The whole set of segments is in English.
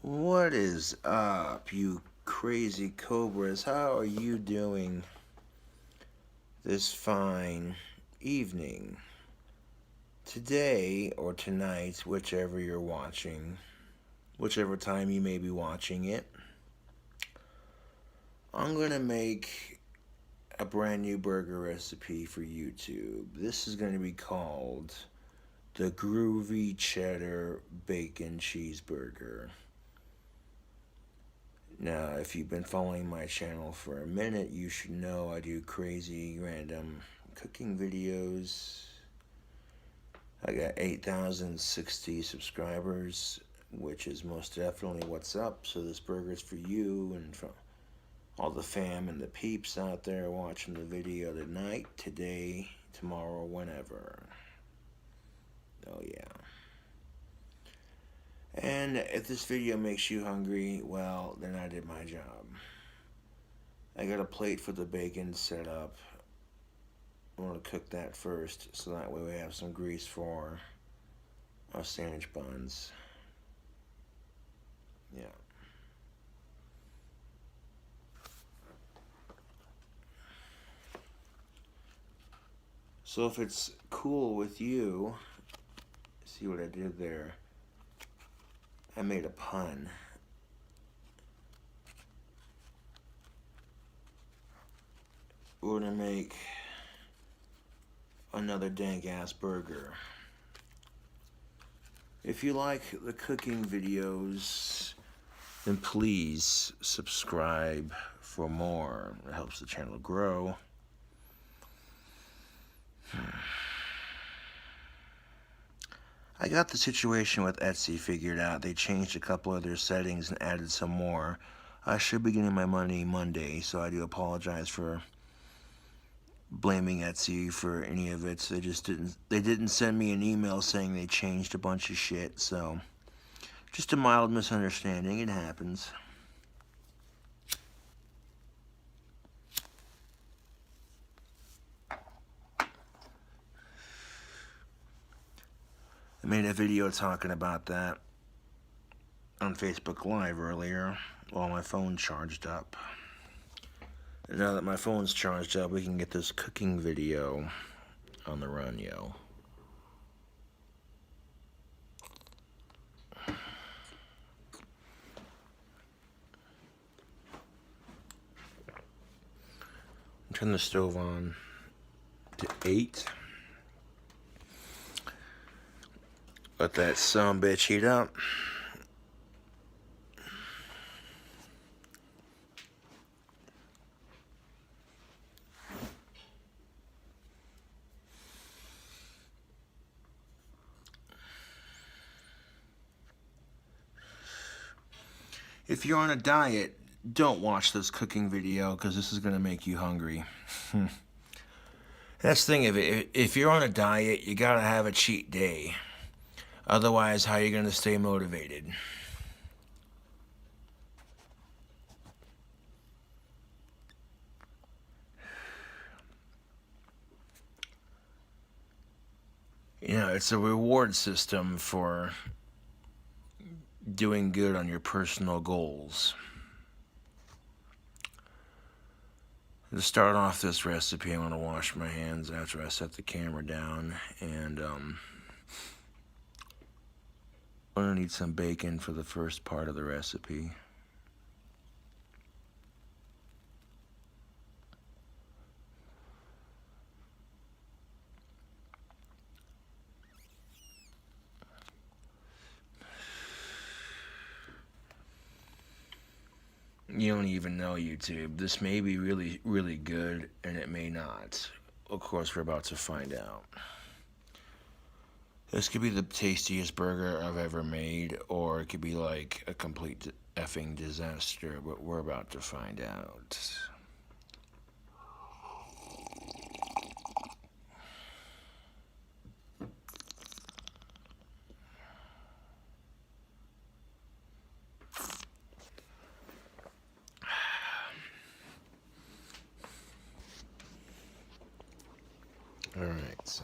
What is up, you crazy cobras? How are you doing this fine evening? Today or tonight, whichever you're watching, whichever time you may be watching it, I'm gonna make a brand new burger recipe for YouTube. This is gonna be called the Groovy Cheddar Bacon Cheeseburger. Now, if you've been following my channel for a minute, you should know I do crazy random cooking videos. I got 8,060 subscribers, which is most definitely what's up. So this burger's for you and for all the fam and the peeps out there watching the video tonight, today, tomorrow, whenever. Oh yeah. And if this video makes you hungry, well, then I did my job. I got a plate for the bacon set up. I'm going to cook that first, so that way we have some grease for our sandwich buns. Yeah. So if it's cool with you, see what I did there? I made a pun. We're gonna make another dank ass burger. If you like the cooking videos, then please subscribe for more. It helps the channel grow. I got the situation with Etsy figured out. They changed a couple of their settings and added some more. I should be getting my money Monday, so I do apologize for blaming Etsy for any of it. So they didn't send me an email saying they changed a bunch of shit, so just a mild misunderstanding. It happens. I made a video talking about that on Facebook Live earlier while my phone charged up. And now that my phone's charged up, we can get this cooking video on the run, yo. Turn the stove on to 8. Let that sumbitch heat up. If you're on a diet, don't watch this cooking video because this is going to make you hungry. That's the thing of it. If you're on a diet, you got to have a cheat day. Otherwise, how are you going to stay motivated? You know, it's a reward system for doing good on your personal goals. To start off this recipe, I'm going to wash my hands after I set the camera down, and I'm going to need some bacon for the first part of the recipe. You don't even know, YouTube. This may be really, really good, and it may not. Of course, we're about to find out. This could be the tastiest burger I've ever made, or it could be like a complete effing disaster, but we're about to find out. Alright, so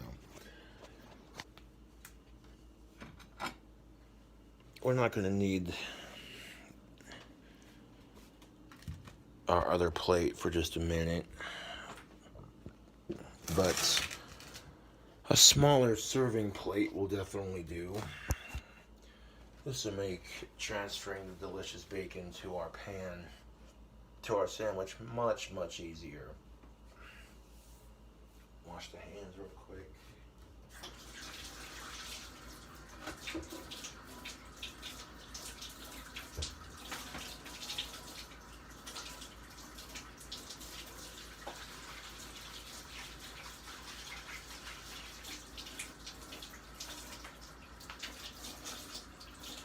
we're not going to need our other plate for just a minute. But a smaller serving plate will definitely do. This will make transferring the delicious bacon to our pan, to our sandwich, much, much easier. Wash the hands real quick.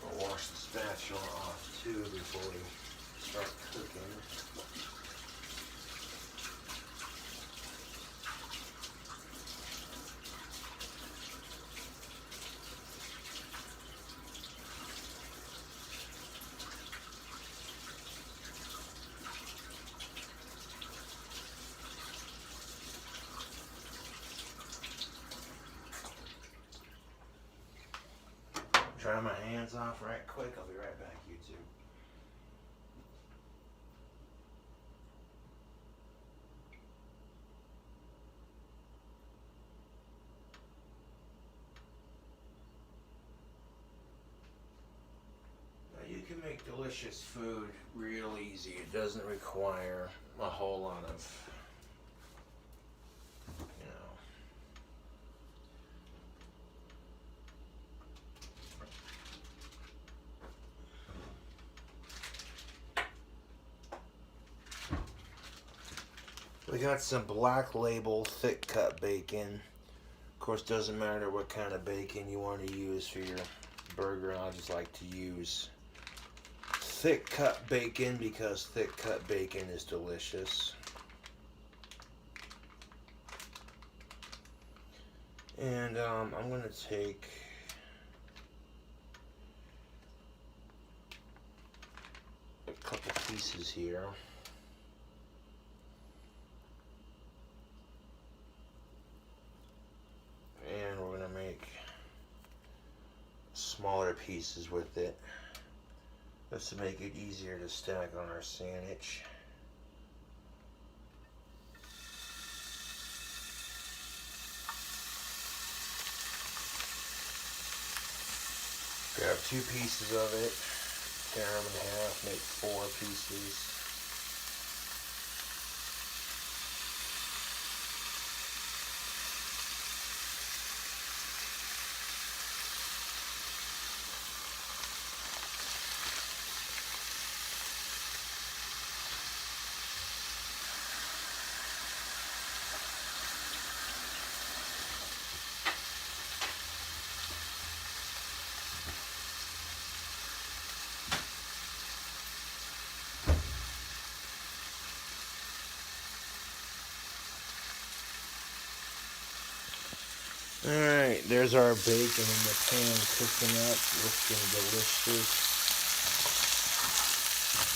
I'll wash the spatula off too before we start cooking. Dry my hands off right quick. I'll be right back, you two. Now you can make delicious food real easy. It doesn't require a whole lot of, we got some Black Label thick cut bacon. Of course, doesn't matter what kind of bacon you want to use for your burger. I just like to use thick cut bacon because thick cut bacon is delicious. And I'm going to take a couple pieces here. And we're going to make smaller pieces with it. Just to make it easier to stack on our sandwich. Grab 2 pieces of it, tear them in half, make 4 pieces. Alright, there's our bacon in the pan cooking up, looking delicious.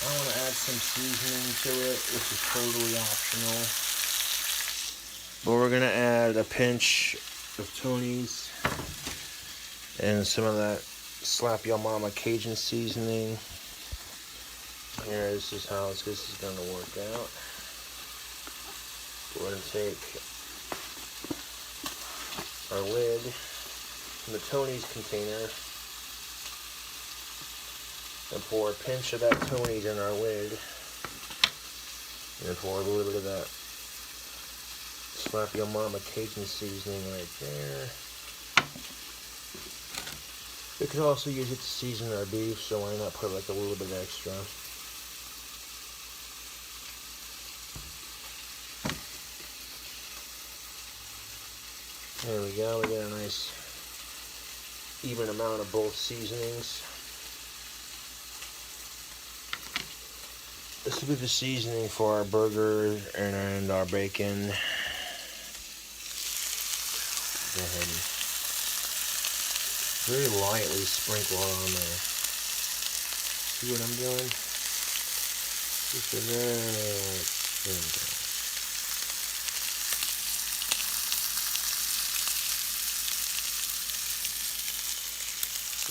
I want to add some seasoning to it, which is totally optional. But we're going to add a pinch of Tony's and some of that Slap Your Mama Cajun seasoning. Here, this is how this is going to work out. We're going to take our lid from the Tony's container and pour a pinch of that Tony's in our lid and pour a little bit of that Slap Your Mama Cajun seasoning right there. We could also use it to season our beef, so why not put like a little bit extra. There we go, we get a nice even amount of both seasonings. This will be the seasoning for our burger and our bacon. Go ahead and very lightly sprinkle it on there. See what I'm doing? Just a very sprinkle.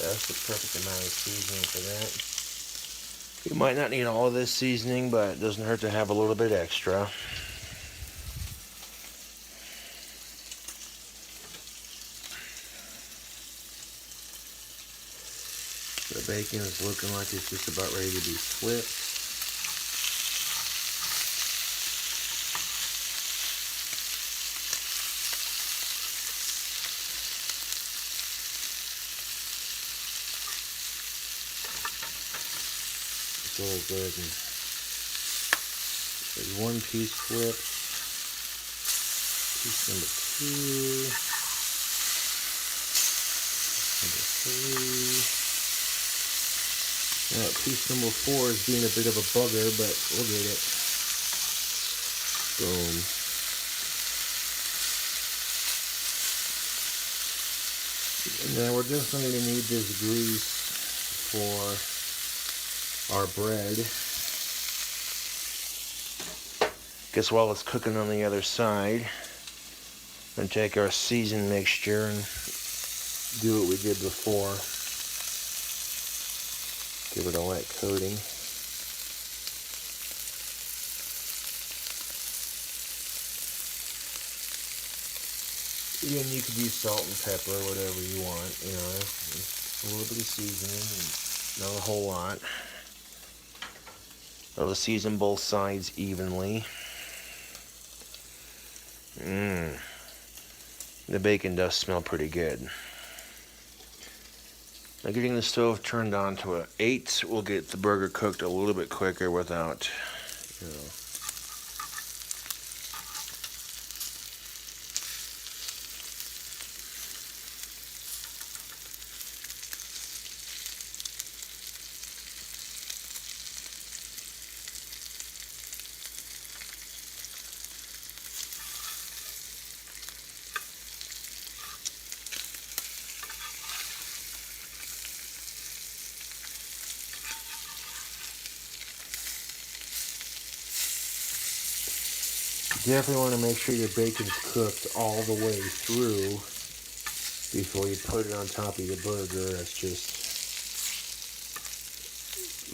That's the perfect amount of seasoning for that. You might not need all of this seasoning, but it doesn't hurt to have a little bit extra. The bacon is looking like it's just about ready to be flipped. Go ahead and there's one piece flipped. Piece number 2. Number 3. Piece number 4 is being a bit of a bugger, but we'll get it. Boom. And now we're definitely going to need this grease for our bread. Guess while it's cooking on the other side, I'm going to take our seasoned mixture and do what we did before. Give it a light coating. Again, you could use salt and pepper, whatever you want, you know, a little bit of seasoning, not a whole lot. I'll season both sides evenly. The bacon does smell pretty good. Now getting the stove turned on to an 8 will get the burger cooked a little bit quicker without, you know. You definitely want to make sure your bacon's cooked all the way through before you put it on top of your burger. That's just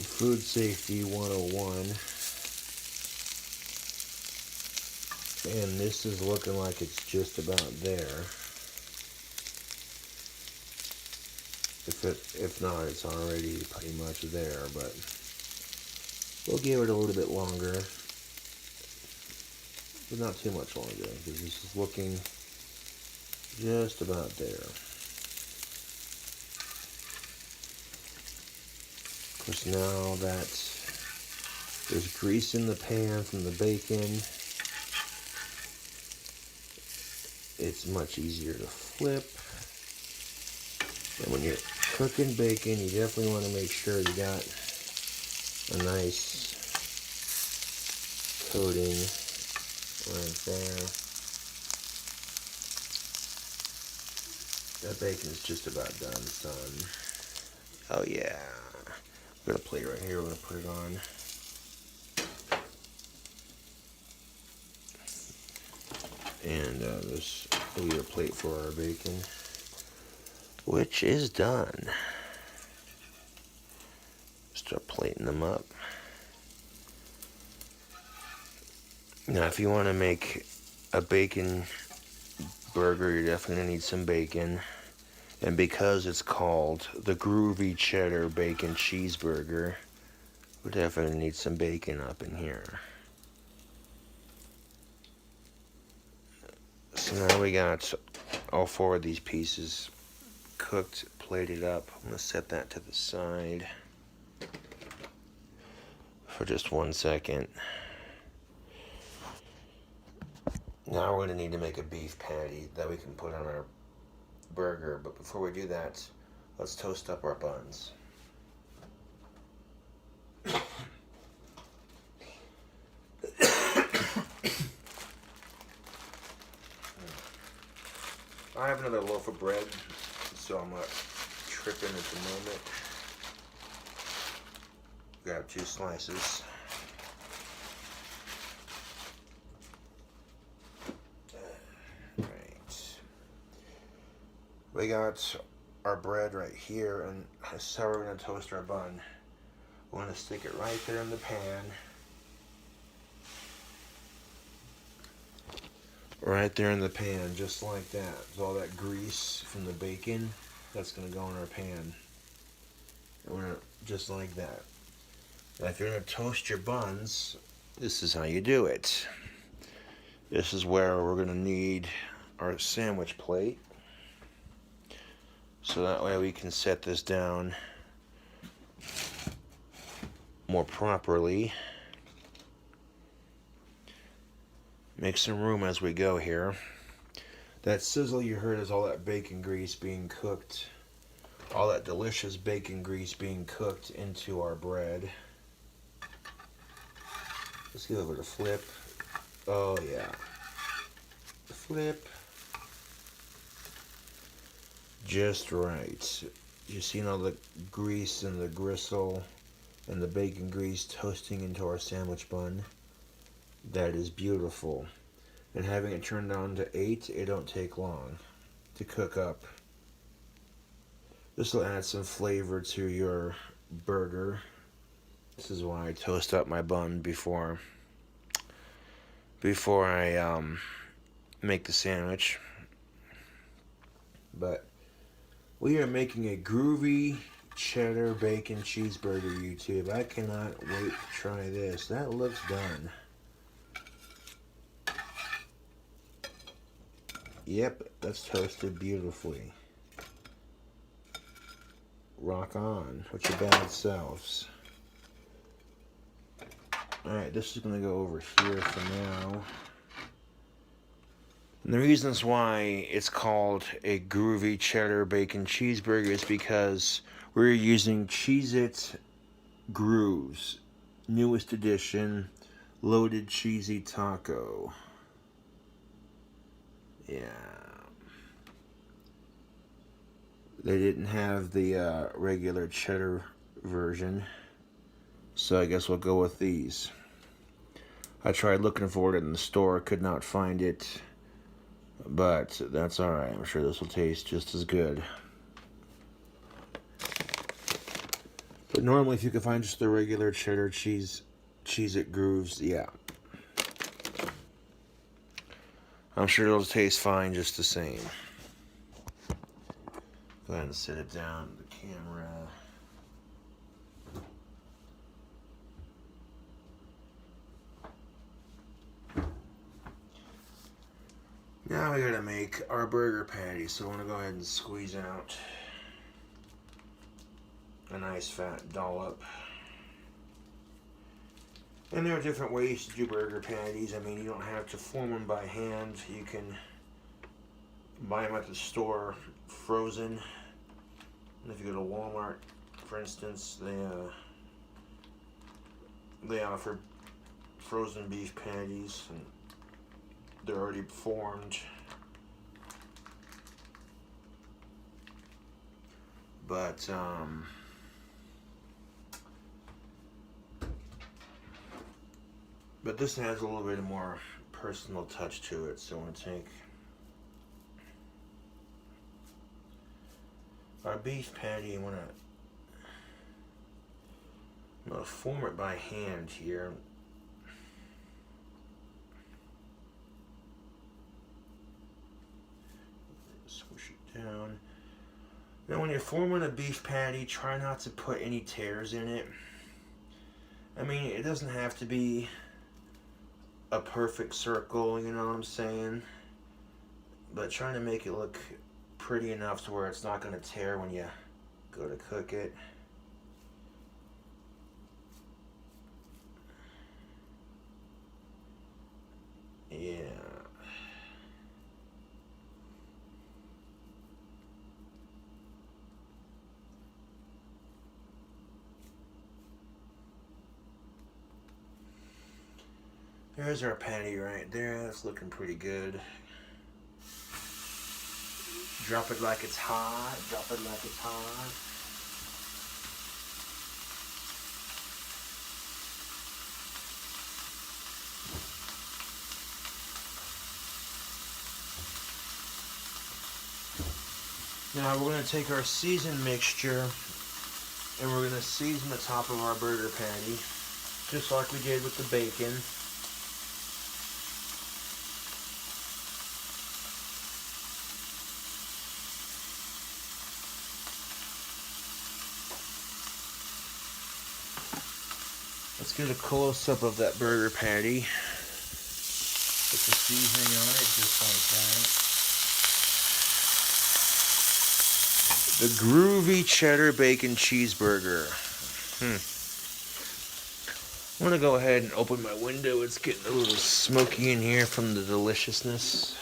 food safety 101. And this is looking like it's just about there. If not, it's already pretty much there, but we'll give it a little bit longer. But not too much longer, because this is looking just about there. Of course, now that there's grease in the pan from the bacon, it's much easier to flip. And when you're cooking bacon, you definitely want to make sure you got a nice coating right there. That bacon is just about done, son. Oh yeah. We've got a plate right here. We're going to put it on. And this will be a plate for our bacon, which is done. Start plating them up. Now, if you want to make a bacon burger, you're definitely going to need some bacon. And because it's called the Groovy Cheddar Bacon cheeseburger, we definitely need some bacon up in here. So now we got all 4 of these pieces cooked, plated up. I'm going to set that to the side for just 1 second. Now we're going to need to make a beef patty that we can put on our burger. But before we do that, let's toast up our buns. I have another loaf of bread, so I'm not tripping at the moment. Grab 2 slices. We got our bread right here, and that's how we're going to toast our bun. I'm going to stick it right there in the pan. Right there in the pan, just like that. With all that grease from the bacon, that's going to go in our pan. And we're gonna, just like that. Now, if you're going to toast your buns, this is how you do it. This is where we're going to need our sandwich plate. So that way we can set this down more properly. Make some room as we go here. That sizzle you heard is all that bacon grease being cooked. All that delicious bacon grease being cooked into our bread. Let's give it a flip. Oh yeah. Flip. Just right. You seen all the grease and the gristle and the bacon grease toasting into our sandwich bun? That is beautiful. And having it turned on to 8, it don't take long to cook up. This will add some flavor to your burger. This is why I toast up my bun before I make the sandwich. But we are making a Groovy Cheddar Bacon cheeseburger, YouTube. I cannot wait to try this. That looks done. Yep, that's toasted beautifully. Rock on with your bad selves. Alright, this is going to go over here for now. And the reasons why it's called a Groovy Cheddar Bacon cheeseburger is because we're using Cheez-It Grooves, newest edition, loaded cheesy taco. Yeah. They didn't have the regular cheddar version, so I guess we'll go with these. I tried looking for it in the store, could not find it, but that's alright. I'm sure this will taste just as good. But normally if you can find just the regular cheddar Cheez-It Grooves, yeah. I'm sure it'll taste fine just the same. Go ahead and set it down the camera. Now we gotta make our burger patty, so I'm gonna go ahead and squeeze out a nice fat dollop. And there are different ways to do burger patties. I mean, you don't have to form them by hand. You can buy them at the store frozen. And if you go to Walmart, for instance, they offer frozen beef patties, and they're already formed. But this has a little bit more personal touch to it, so I'm going to take our beef patty and I'm going to form it by hand here. Squish it down. Now when you're forming a beef patty, try not to put any tears in it. I mean, it doesn't have to be a perfect circle, you know what I'm saying? But trying to make it look pretty enough to where it's not going to tear when you go to cook it. Yeah. There's our patty right there. That's looking pretty good. Drop it like it's hot. Drop it like it's hot. Now we're going to take our seasoned mixture And we're going to season the top of our burger patty, just like we did with the bacon. Let's get a close-up of that burger patty. Put the seasoning on it, just like that. The Groovy Cheddar Bacon cheeseburger. I'm going to go ahead and open my window. It's getting a little smoky in here from the deliciousness.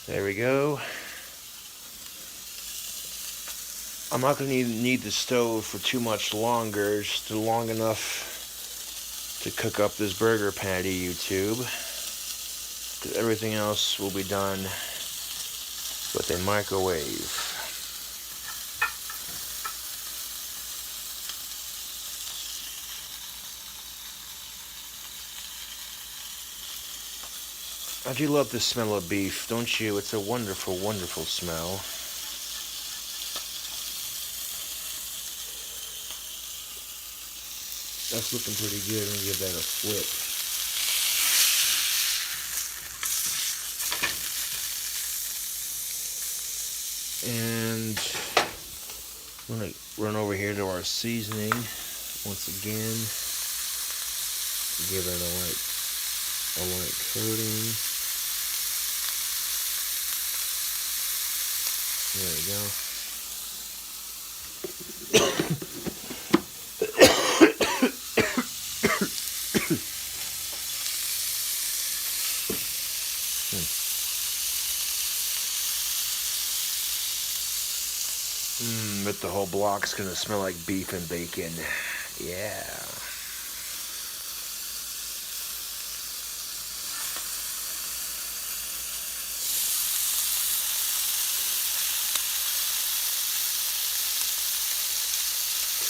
There we go. I'm not going to need the stove for too much longer, just long enough to cook up this burger patty, YouTube. Because everything else will be done with a microwave. I do love the smell of beef, don't you? It's a wonderful, wonderful smell. That's looking pretty good. I'm going to give that a flip. And I'm going to run over here to our seasoning once again. Give it a light coating. There we go. But the whole block's gonna smell like beef and bacon. Yeah.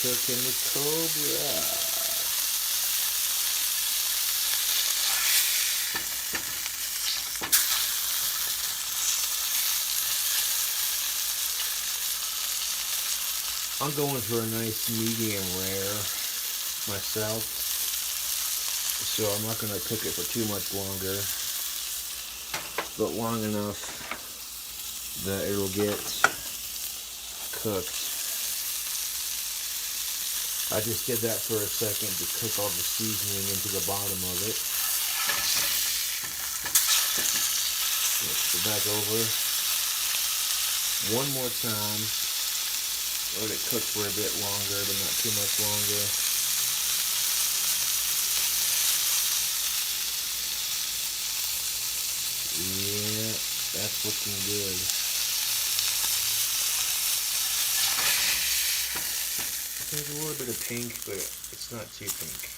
Cooking the cobra. I'm going for a nice medium rare myself, so I'm not going to cook it for too much longer, but long enough that it'll get cooked. I just did that for a second to cook all the seasoning into the bottom of it. Let's go back over one more time. Let it cook for a bit longer, but not too much longer. Yeah, that's looking good. There's a little bit of pink, but it's not too pink.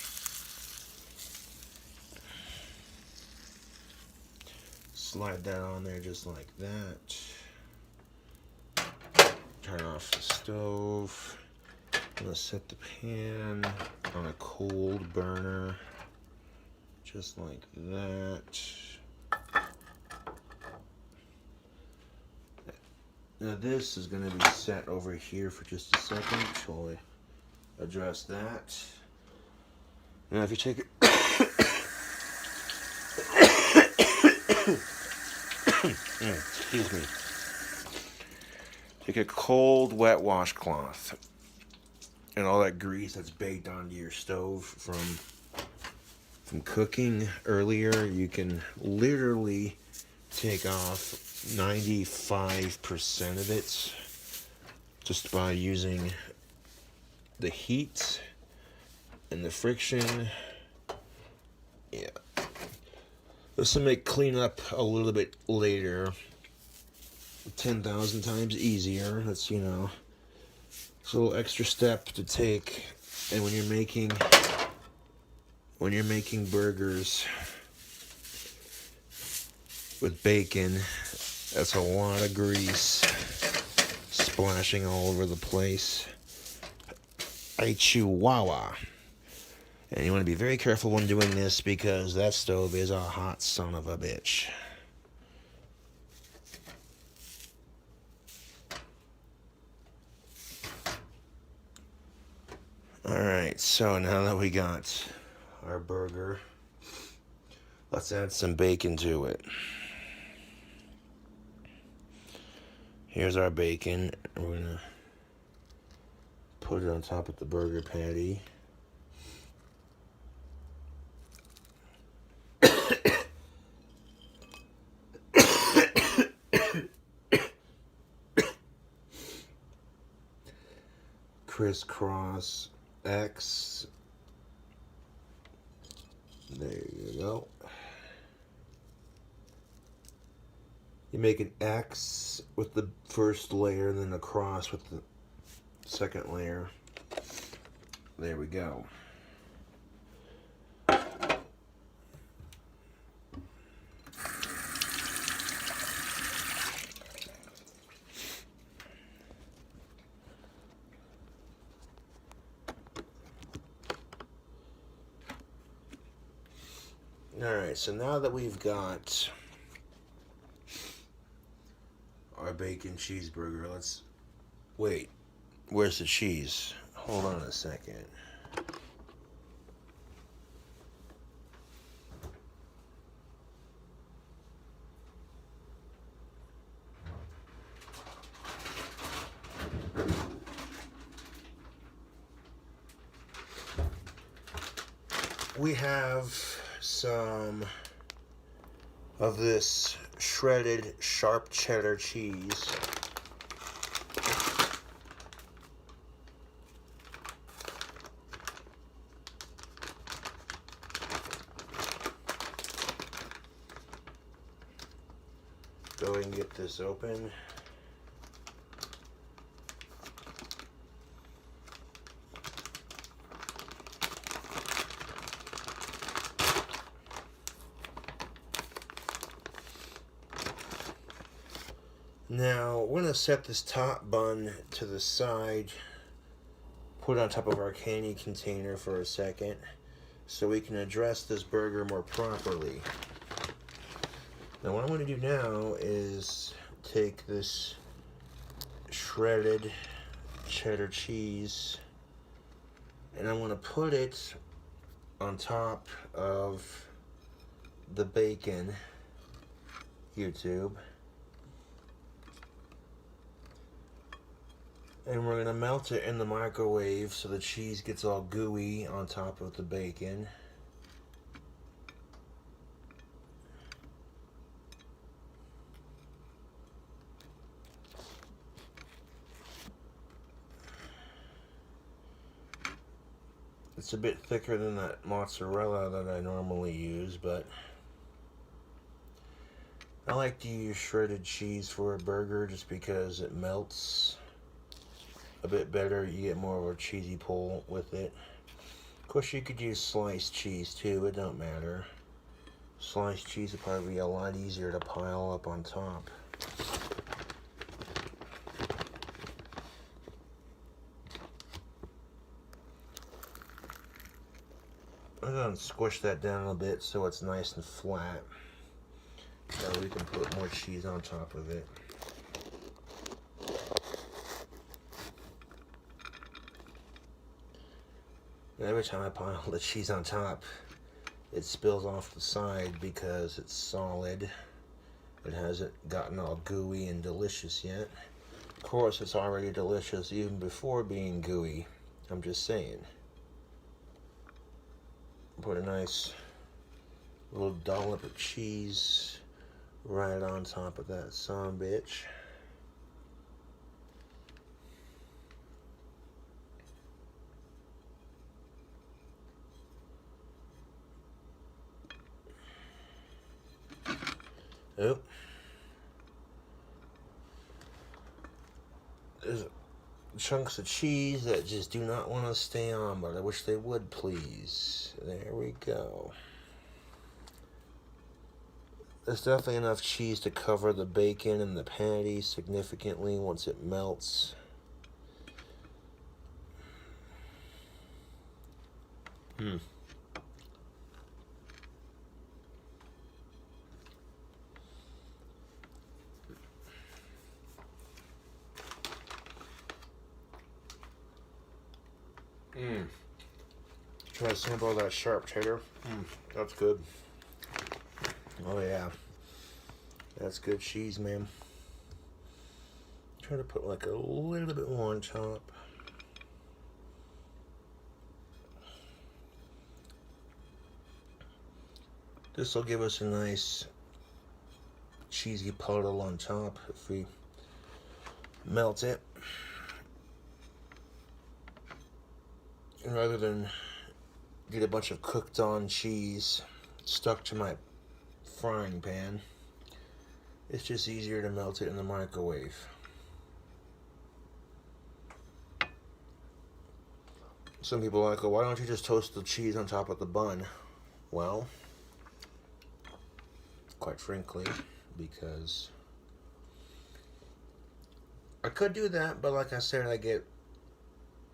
Slide that on there just like that. Turn off the stove. I'm gonna set the pan on a cold burner, just like that. Now this is gonna be set over here for just a second. Shall I address that? Now if you take it, excuse me. Take a cold, wet washcloth and all that grease that's baked onto your stove from cooking earlier. You can literally take off 95% of it just by using the heat and the friction. Yeah. This will make cleanup a little bit later. 10,000 times easier. That's, you know, it's a little extra step to take. And when you're making burgers with bacon, that's a lot of grease splashing all over the place. A chihuahua. And you want to be very careful when doing this because that stove is a hot son of a bitch. Alright, so now that we got our burger, let's add some bacon to it. Here's our bacon. We're gonna put it on top of the burger patty. Crisscross X. There you go. You make an X with the first layer and then a cross with the second layer. There we go. Alright, so now that we've got our bacon cheeseburger, let's wait. Where's the cheese? Hold on a second. We have some of this shredded sharp cheddar cheese. Go ahead and get this open. Now, we're going to set this top bun to the side, put it on top of our candy container for a second, so we can address this burger more properly. Now, what I'm going to do now is take this shredded cheddar cheese, and I'm going to put it on top of the bacon, YouTube. And we're going to melt it in the microwave so the cheese gets all gooey on top of the bacon. It's a bit thicker than that mozzarella that I normally use, but I like to use shredded cheese for a burger just because it melts a bit better. You get more of a cheesy pull with it. Of course, you could use sliced cheese too, it don't matter. Sliced cheese would probably be a lot easier to pile up on top. I'm going to squish that down a bit so it's nice and flat. So we can put more cheese on top of it. And every time I pile the cheese on top, it spills off the side because it's solid. It hasn't gotten all gooey and delicious yet. Of course, it's already delicious even before being gooey. I'm just saying. Put a nice little dollop of cheese right on top of that sumbitch. Oh. There's chunks of cheese that just do not want to stay on, but I wish they would, please. There we go. There's definitely enough cheese to cover the bacon and the patty significantly once it melts. Try to sample that sharp cheddar. That's good. Oh yeah. That's good cheese, man. Try to put like a little bit more on top. This will give us a nice cheesy puddle on top if we melt it. And rather than get a bunch of cooked on cheese stuck to my frying pan, it's just easier to melt it in the microwave. Some people are like, oh, why don't you just toast the cheese on top of the bun? Well, quite frankly, because I could do that, but like I said,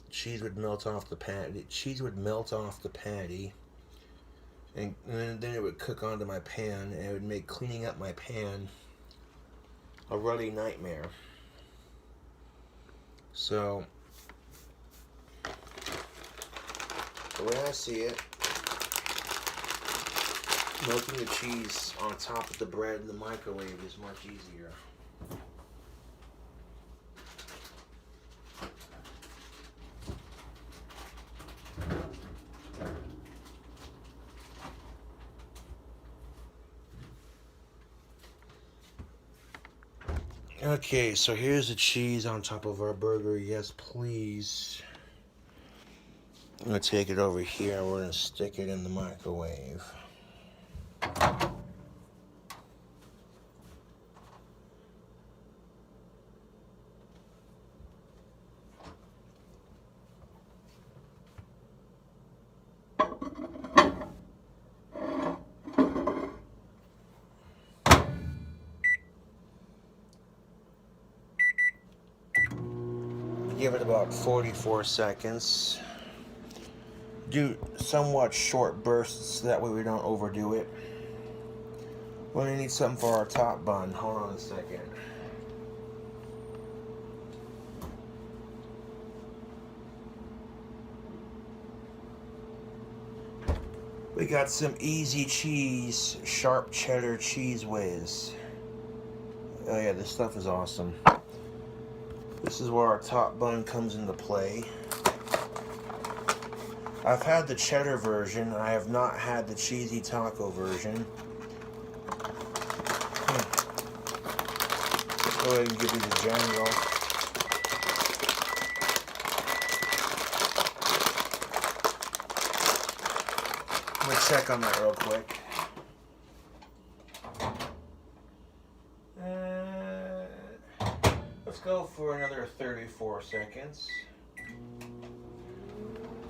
cheese would melt off the patty. Cheese would melt off the patty, and then it would cook onto my pan, and it would make cleaning up my pan a runny nightmare. So, the way I see it, melting the cheese on top of the bread in the microwave is much easier. Okay, so here's the cheese on top of our burger. Yes, please. I'm going to take it over here. We're going to stick it in the microwave. Give it about 44 seconds. Do somewhat short bursts, that way we don't overdo it. We're gonna need something for our top bun. Hold on a second. We got some easy cheese, sharp cheddar cheese whiz. Oh yeah, this stuff is awesome. This is where our top bun comes into play. I've had the cheddar version. I have not had the cheesy taco version. Let's go ahead and give you the general. I'm going to check on that real quick. Let's go for another 34 seconds.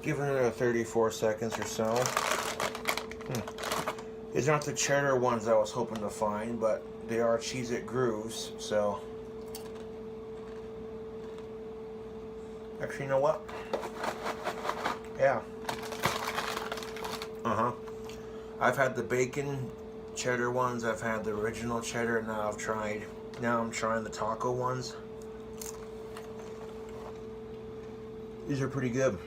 Give it another 34 seconds or so. These aren't the cheddar ones I was hoping to find, but they are Cheez-It grooves, so. Actually, you know what? Yeah. I've had the bacon cheddar ones, I've had the original cheddar, and now I'm trying the taco ones. These are pretty good.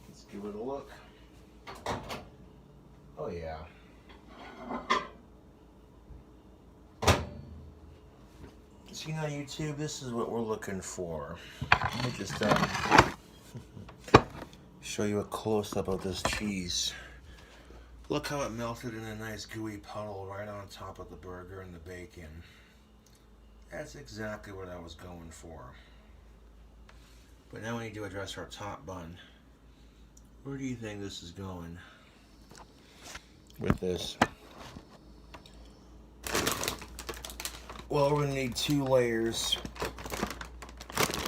Let's give it a look. Oh yeah. See on YouTube, this is what we're looking for. Let me just show you a close-up of this cheese. Look how it melted in a nice gooey puddle right on top of the burger and the bacon. That's exactly what I was going for. But now we need to address our top bun. Where do you think this is going with this? Well, we're going to need 2 layers.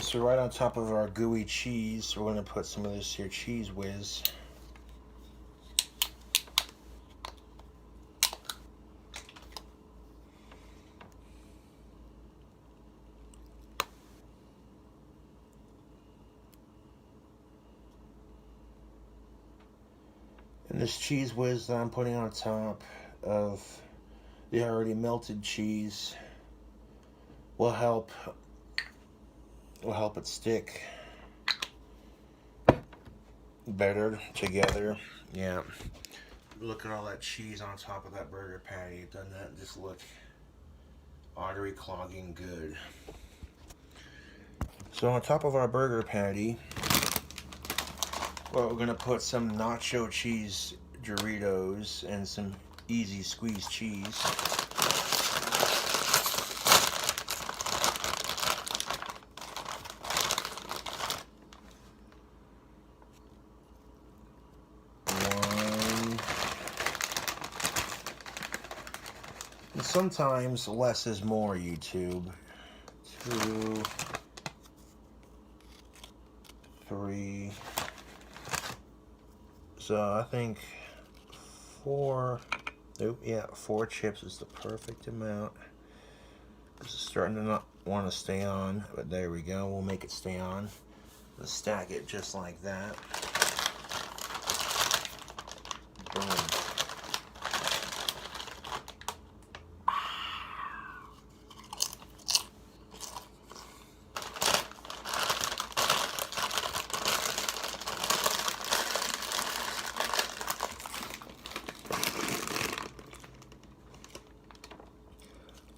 So right on top of our gooey cheese, we're going to put some of this here cheese whiz. And this cheese whiz that I'm putting on top of the already melted cheese will help will help it stick better together. Yeah. Look at all that cheese on top of that burger patty. Doesn't that just look artery clogging good? So on top of our burger patty, well, we're gonna put some nacho cheese Doritos and some easy squeeze cheese. And sometimes less is more, YouTube. 2, 3. So I think 4. Nope, yeah, 4 chips is the perfect amount. This is starting to not want to stay on, but there we go. We'll make it stay on. Let's stack it just like that. Boom.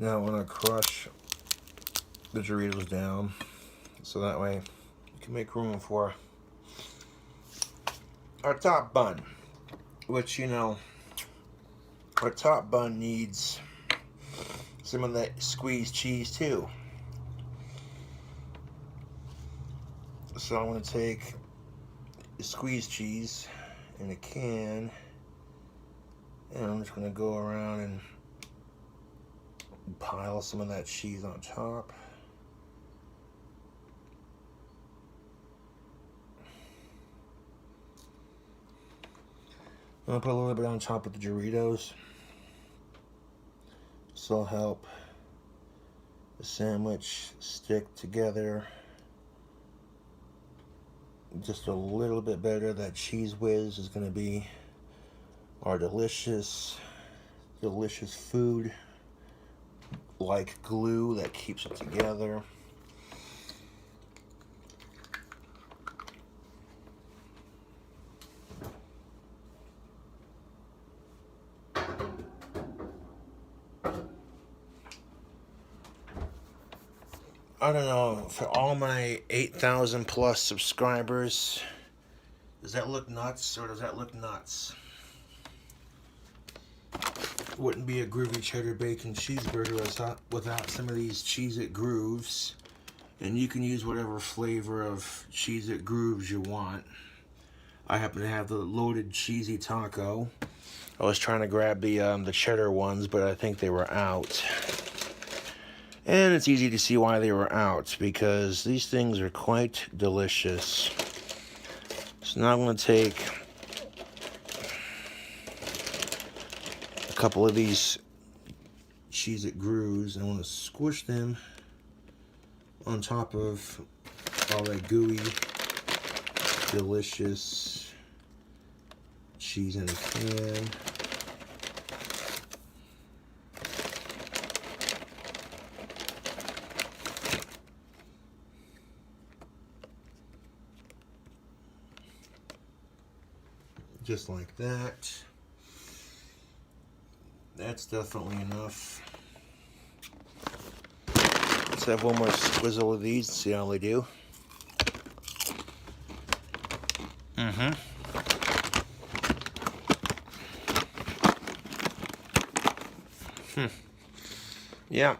Now I want to crush the Doritos down so that way you can make room for our top bun, which, you know, our top bun needs some of that squeezed cheese too. So I'm going to take the squeezed cheese in a can and I'm just going to go around and pile some of that cheese on top. I'm going to put a little bit on top of the Doritos. This will help the sandwich stick together just a little bit better. That cheese whiz is going to be our delicious food, like glue that keeps it together. I don't know, for all my 8,000 plus subscribers, does that look nuts or does that look nuts? Wouldn't be a Groovy Cheddar Bacon cheeseburger without some of these Cheez-It Grooves. And you can use whatever flavor of Cheez-It Grooves you want. I happen to have the loaded cheesy taco. I was trying to grab the cheddar ones, but I think they were out. And it's easy to see why they were out, because these things are quite delicious. So now I'm going to take a couple of these Cheez-It Grooves and I want to squish them on top of all that gooey, delicious cheese in a can. Just like that. That's definitely enough. Let's have one more squizzle of these, see how they do. Yeah.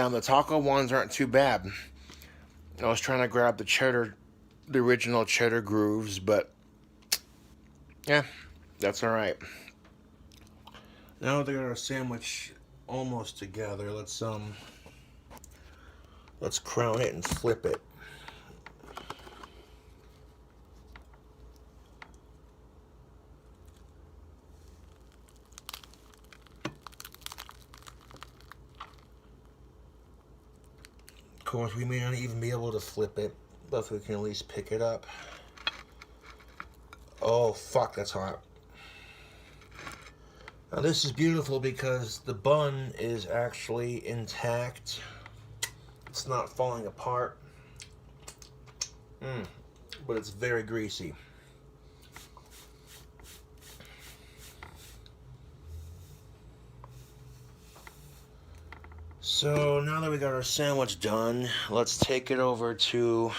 The taco ones aren't too bad. I was trying to grab the cheddar, the original cheddar grooves, but yeah, that's all right. Now they got our sandwich almost together. Let's crown it and flip it. Of course, we may not even be able to flip it, but we can at least pick it up. Oh, fuck, that's hot. Now this is beautiful because the bun is actually intact. It's not falling apart. But it's very greasy. So now that we got our sandwich done, let's take it over to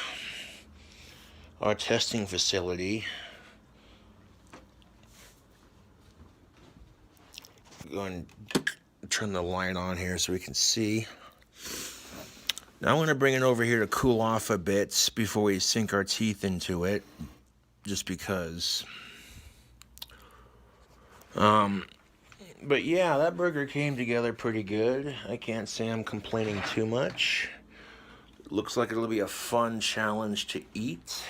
our testing facility. Go and turn the light on here so we can see. Now I'm going to bring it over here to cool off a bit before we sink our teeth into it, just because. But yeah, that burger came together pretty good. I can't say I'm complaining too much. Looks like it'll be a fun challenge to eat.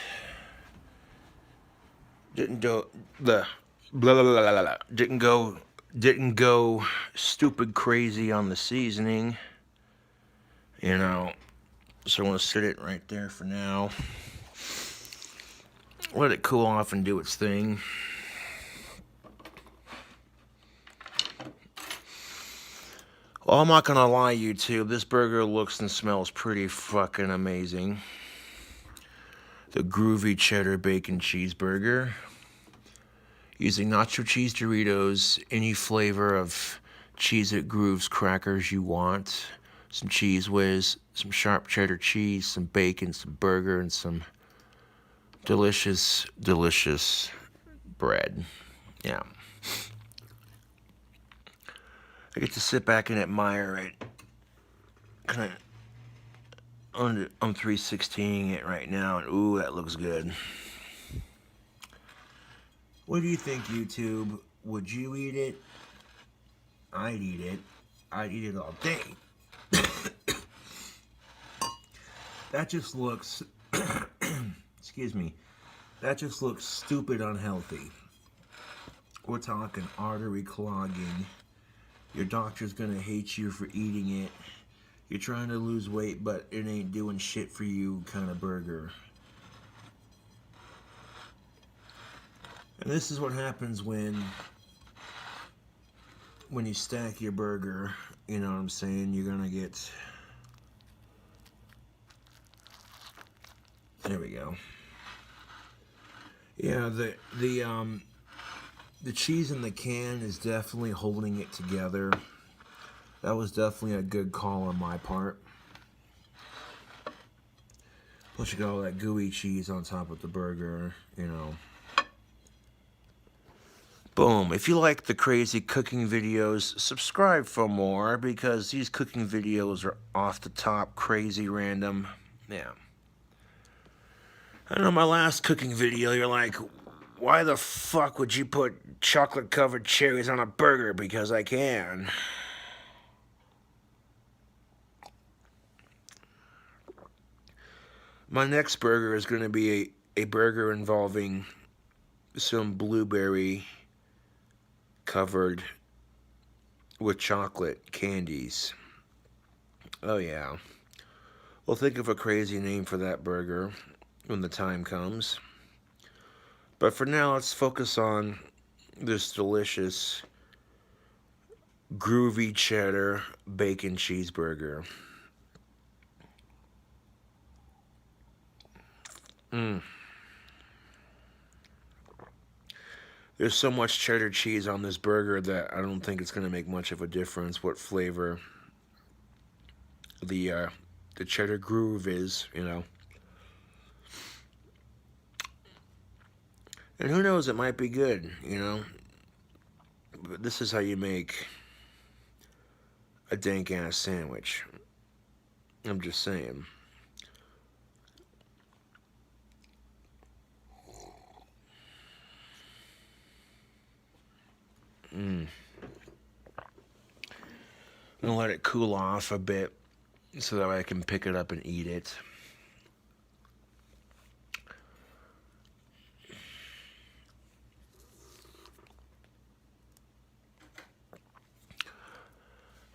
Didn't go the blah blah blah blah blah. Didn't go stupid crazy on the seasoning. You know, so I'm gonna sit it right there for now. Let it cool off and do its thing. Well, I'm not gonna lie, YouTube, this burger looks and smells pretty fucking amazing. The Groovy Cheddar Bacon cheeseburger. Using nacho cheese Doritos, any flavor of Cheez-It Grooves crackers you want. Some Cheese Whiz, some sharp cheddar cheese, some bacon, some burger, and some delicious, delicious bread. Yeah. I get to sit back and admire it. Kind of, I'm 316ing it right now, and ooh, that looks good. What do you think, YouTube? Would you eat it? I'd eat it. I'd eat it all day. That just looks, excuse me, that just looks stupid unhealthy. We're talking artery clogging. Your doctor's gonna hate you for eating it. You're trying to lose weight, but it ain't doing shit for you kind of burger. And this is what happens when you stack your burger, you know what I'm saying? You're gonna get, there we go. Yeah, the cheese in the can is definitely holding it together. That was definitely a good call on my part. Plus you got all that gooey cheese on top of the burger, you know. Boom. If you like the crazy cooking videos, subscribe for more, because these cooking videos are off the top, crazy, random. Yeah. I know my last cooking video, you're like, why the fuck would you put chocolate-covered cherries on a burger? Because I can. My next burger is going to be a burger involving some blueberry covered with chocolate candies. Oh yeah. We'll think of a crazy name for that burger when the time comes. But for now, let's focus on this delicious Groovy Cheddar Bacon cheeseburger. There's so much cheddar cheese on this burger that I don't think it's going to make much of a difference what flavor the cheddar groove is, you know. And who knows, it might be good, you know. But this is how you make a dank-ass sandwich. I'm just saying. I'm gonna let it cool off a bit so that I can pick it up and eat it.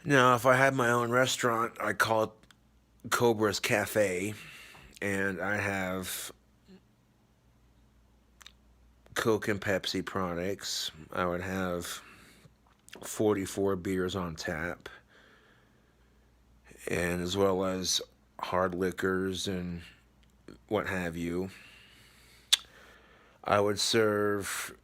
Now, if I had my own restaurant, I call it Cobra's Cafe, and I have Coke and Pepsi products. I would have 44 beers on tap, and as well as hard liquors and what have you. I would serve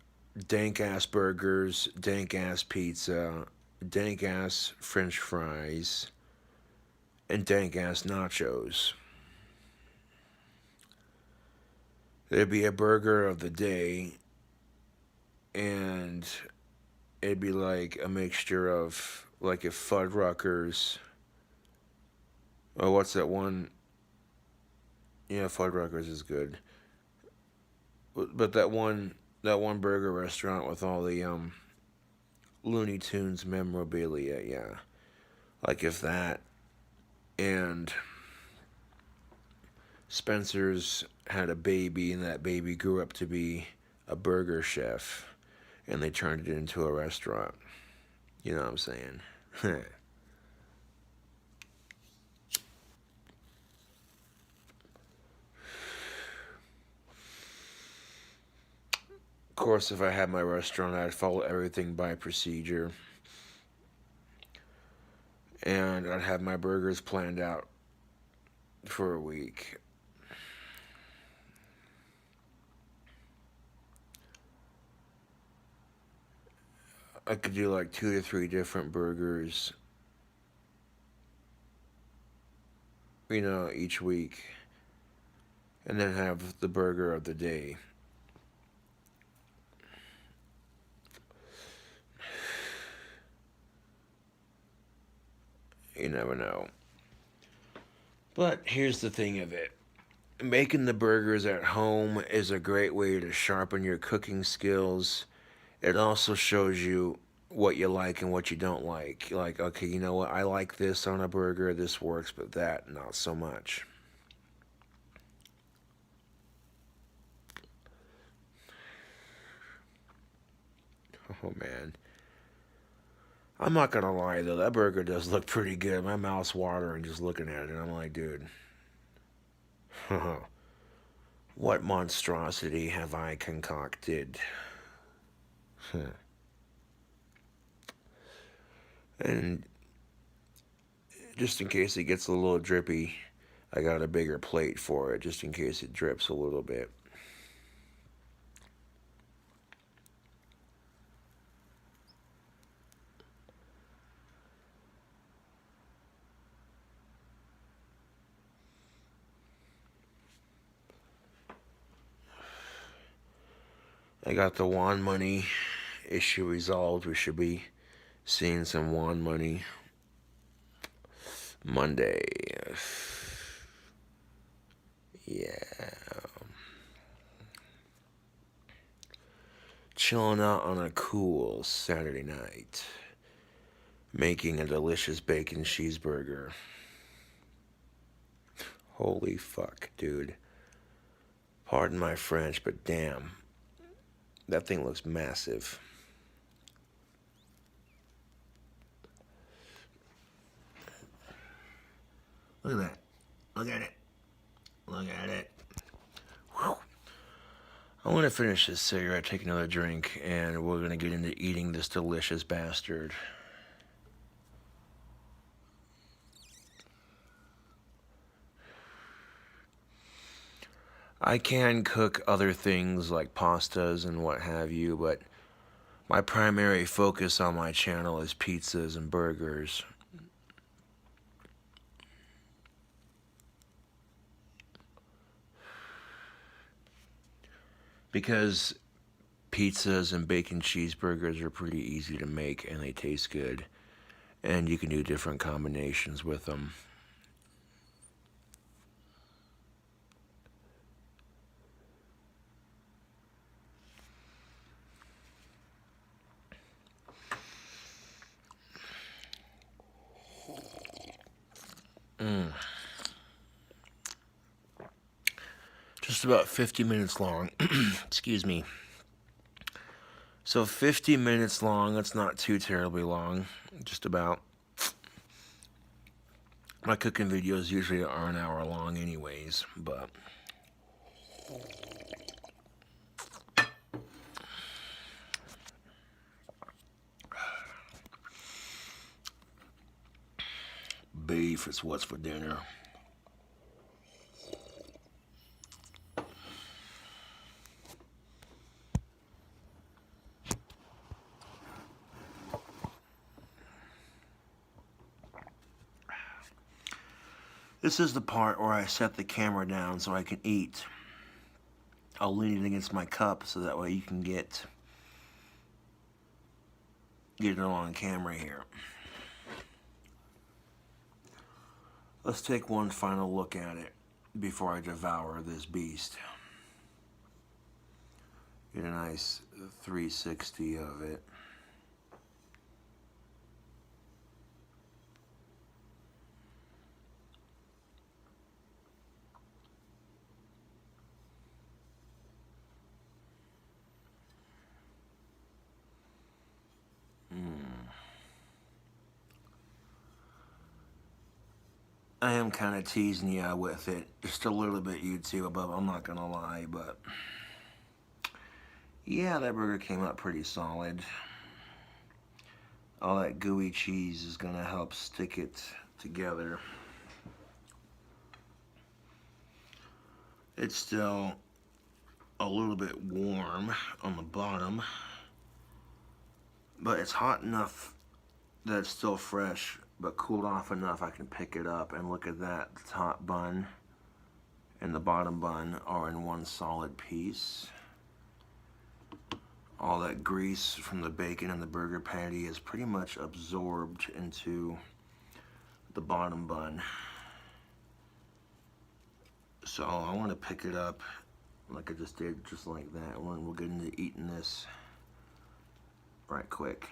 dank ass burgers, dank ass pizza, dank ass french fries, and dank ass nachos. There'd be a burger of the day, and it'd be like a mixture of, like, if Fuddruckers, oh, what's that one? Yeah, Fuddruckers is good. But that one burger restaurant with all the Looney Tunes memorabilia, yeah. Like if that and Spencer's had a baby and that baby grew up to be a burger chef and they turned it into a restaurant. You know what I'm saying? Of course, if I had my restaurant, I'd follow everything by procedure. And I'd have my burgers planned out for a week. I could do like 2 to 3 different burgers, each week. And then have the burger of the day. You never know. But here's the thing of it. Making the burgers at home is a great way to sharpen your cooking skills. It also shows you what you like and what you don't like. Like, okay, you know what? I like this on a burger. This works, but that, not so much. Oh, man. I'm not gonna lie though, that burger does look pretty good. My mouth's watering just looking at it. I'm like, dude, what monstrosity have I concocted? And just in case it gets a little drippy, I got a bigger plate for it, just in case it drips a little bit. I got the Juan money issue resolved. We should be seeing some Juan money Monday. Yeah. Chilling out on a cool Saturday night. Making a delicious bacon cheeseburger. Holy fuck, dude. Pardon my French, but damn. That thing looks massive. Look at that. Look at it. Look at it. Whew. I'm going to finish this cigarette, take another drink, and we're going to get into eating this delicious bastard. I can cook other things like pastas and what have you, but my primary focus on my channel is pizzas and burgers. Because pizzas and bacon cheeseburgers are pretty easy to make and they taste good. And you can do different combinations with them. Just about 50 minutes long. Excuse me. So 50 minutes long, that's not too terribly long. Just about. My cooking videos usually are an hour long anyways, but beef is what's for dinner. This is the part where I set the camera down so I can eat. I'll lean it against my cup so that way you can get it on camera here. Let's take one final look at it before I devour this beast. Get a nice 360 of it. I am kind of teasing you with it, just a little bit YouTube, but I'm not gonna lie, but yeah, that burger came out pretty solid. All that gooey cheese is gonna help stick it together. It's still a little bit warm on the bottom, but it's hot enough that it's still fresh, but cooled off enough I can pick it up. And look at that, the top bun and the bottom bun are in one solid piece. All that grease from the bacon and the burger patty is pretty much absorbed into the bottom bun. So I want to pick it up like I just did, just like that, and we'll get into eating this right quick.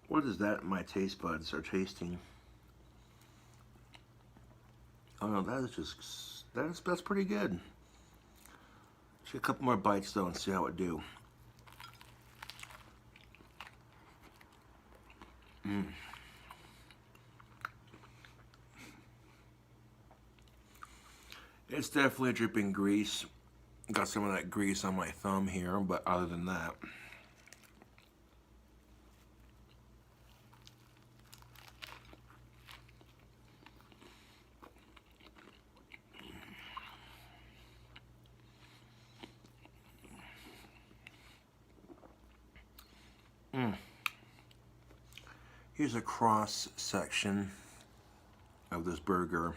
What is that my taste buds are tasting? Oh no, that is just, that's pretty good. Take a couple more bites though and see how it do. It's definitely dripping grease. Got some of that grease on my thumb here, but other than that, here's a cross section of this burger.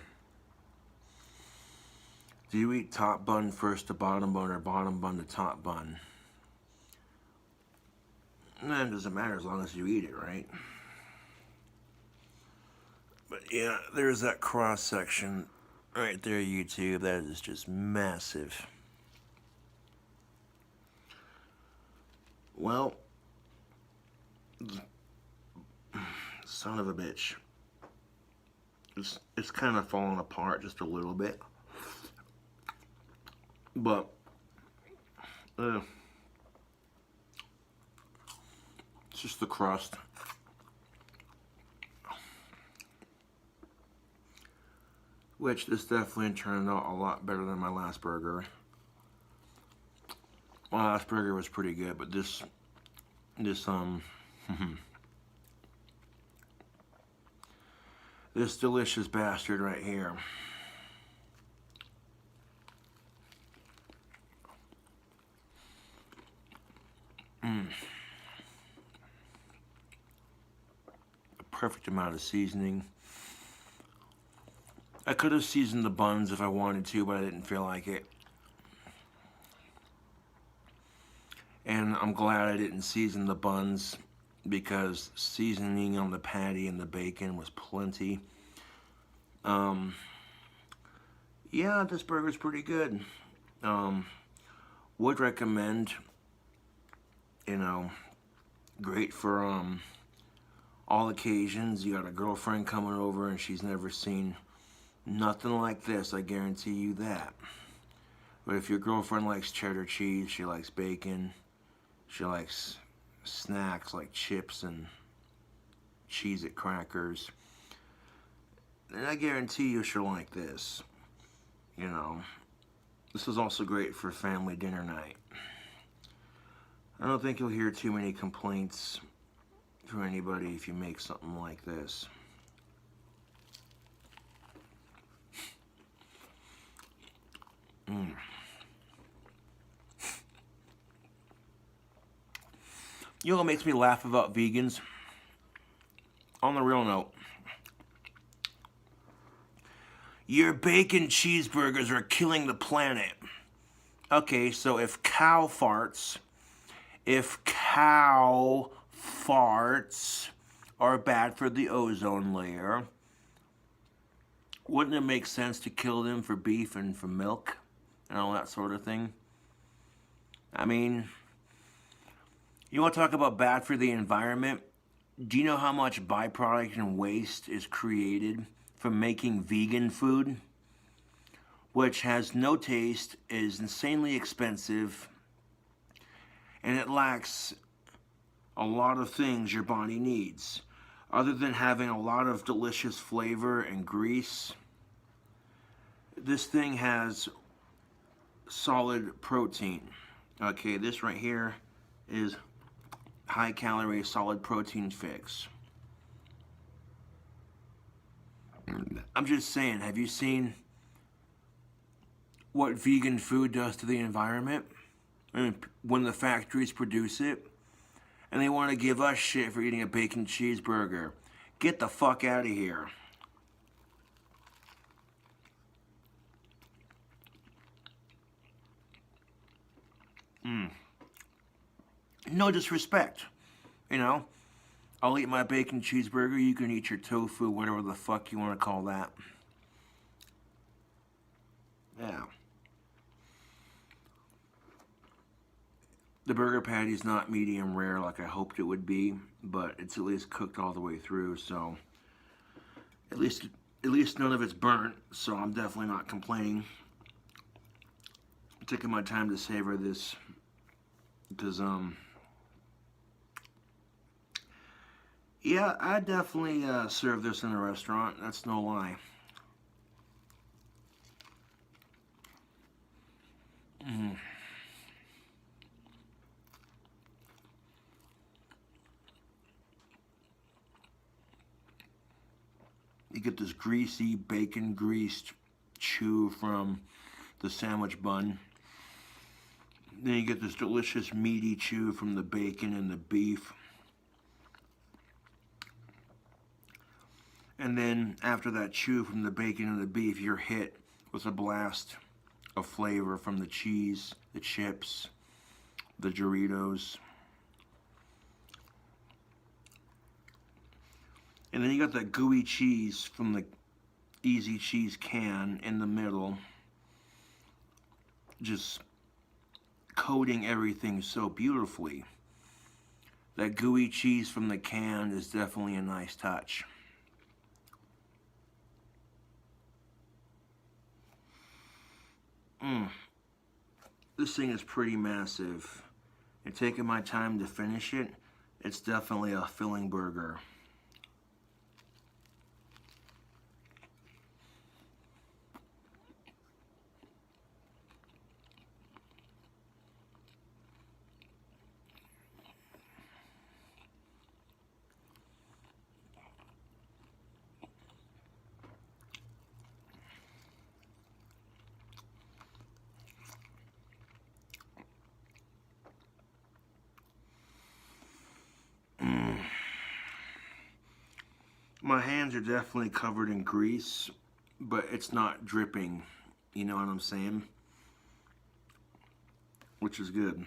Do you eat top bun first to bottom bun, or bottom bun to top bun? It doesn't matter as long as you eat it, right? But yeah, there's that cross section right there, YouTube. That is just massive. Well, son of a bitch. It's kind of falling apart just a little bit. But it's just the crust. Which this definitely turned out a lot better than my last burger. My last burger was pretty good, but this this delicious bastard right here. The perfect amount of seasoning. I could have seasoned the buns if I wanted to, but I didn't feel like it. And I'm glad I didn't season the buns, because seasoning on the patty and the bacon was plenty. Yeah, this burger's pretty good. Would recommend, you know, great for all occasions. You got a girlfriend coming over and she's never seen nothing like this, I guarantee you that. But if your girlfriend likes cheddar cheese, she likes bacon, she likes snacks like chips and Cheez-It crackers. And I guarantee you'll like this. You know, this is also great for family dinner night. I don't think you'll hear too many complaints from anybody if you make something like this. You know what makes me laugh about vegans? On the real note, your bacon cheeseburgers are killing the planet. Okay, so if cow farts are bad for the ozone layer, wouldn't it make sense to kill them for beef and for milk and all that sort of thing? I mean, you want to talk about bad for the environment? Do you know how much byproduct and waste is created from making vegan food, which has no taste, is insanely expensive, and it lacks a lot of things your body needs? Other than having a lot of delicious flavor and grease, this thing has solid protein. Okay, this right here is high calorie solid protein fix. I'm just saying, have you seen what vegan food does to the environment? I mean, when the factories produce it, and they want to give us shit for eating a bacon cheeseburger. Get the fuck out of here. No disrespect, you know. I'll eat my bacon cheeseburger, you can eat your tofu, whatever the fuck you want to call that. Yeah. The burger patty's not medium rare like I hoped it would be, but it's at least cooked all the way through, so at least none of it's burnt, so I'm definitely not complaining. I'm taking my time to savor this because yeah, I definitely serve this in a restaurant, that's no lie. You get this greasy, bacon greased chew from the sandwich bun. Then you get this delicious meaty chew from the bacon and the beef. And then after that chew from the bacon and the beef, you're hit with a blast of flavor from the cheese, the chips, the Doritos. And then you got that gooey cheese from the Easy Cheese can in the middle, just coating everything so beautifully. That gooey cheese from the can is definitely a nice touch. This thing is pretty massive. And taking my time to finish it, it's definitely a filling burger. My hands are definitely covered in grease, but it's not dripping, you know what I'm saying? Which is good.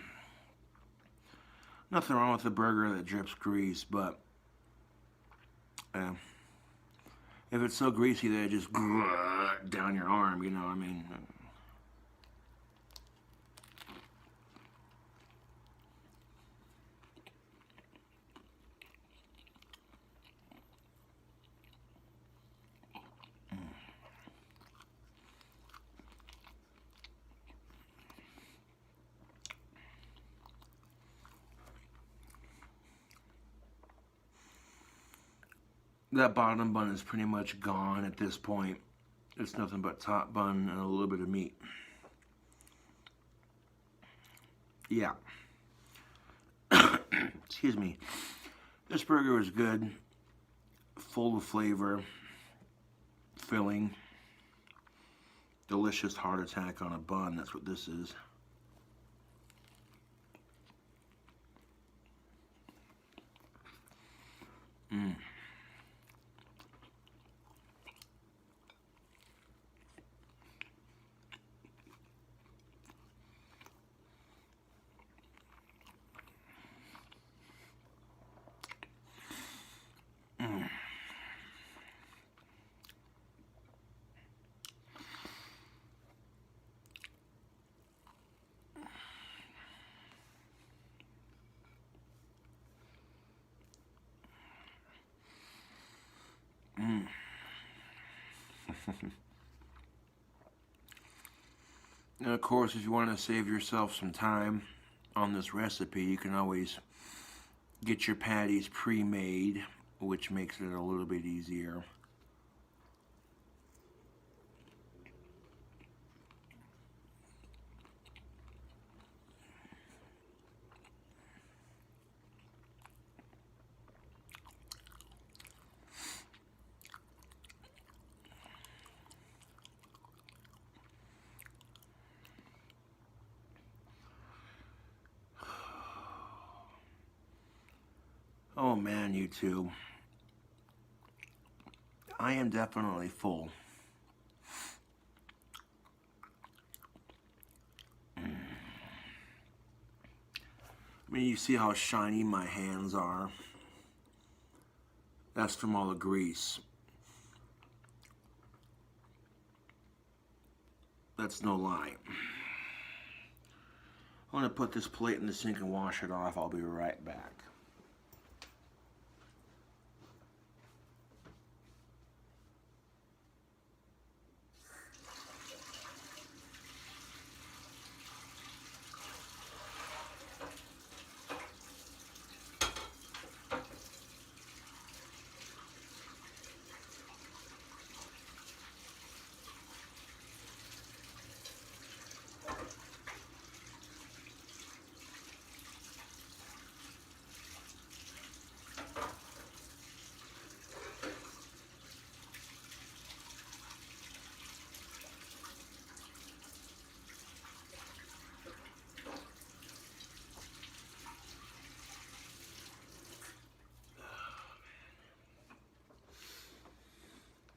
Nothing wrong with a burger that drips grease, but if it's so greasy that it just down your arm, you know what I mean? that bottom bun is pretty much gone at this point. It's nothing but top bun and a little bit of meat. Yeah. Excuse me. This burger was good, full of flavor, filling, delicious heart attack on a bun. That's what this is. Mm. Mm. Mm. And of course, if you want to save yourself some time on this recipe, you can always get your patties pre-made, which makes it a little bit easier. Oh man, YouTube. I am definitely full. I mean, you see how shiny my hands are? That's from all the grease. That's no lie. I'm gonna put this plate in the sink and wash it off. I'll be right back.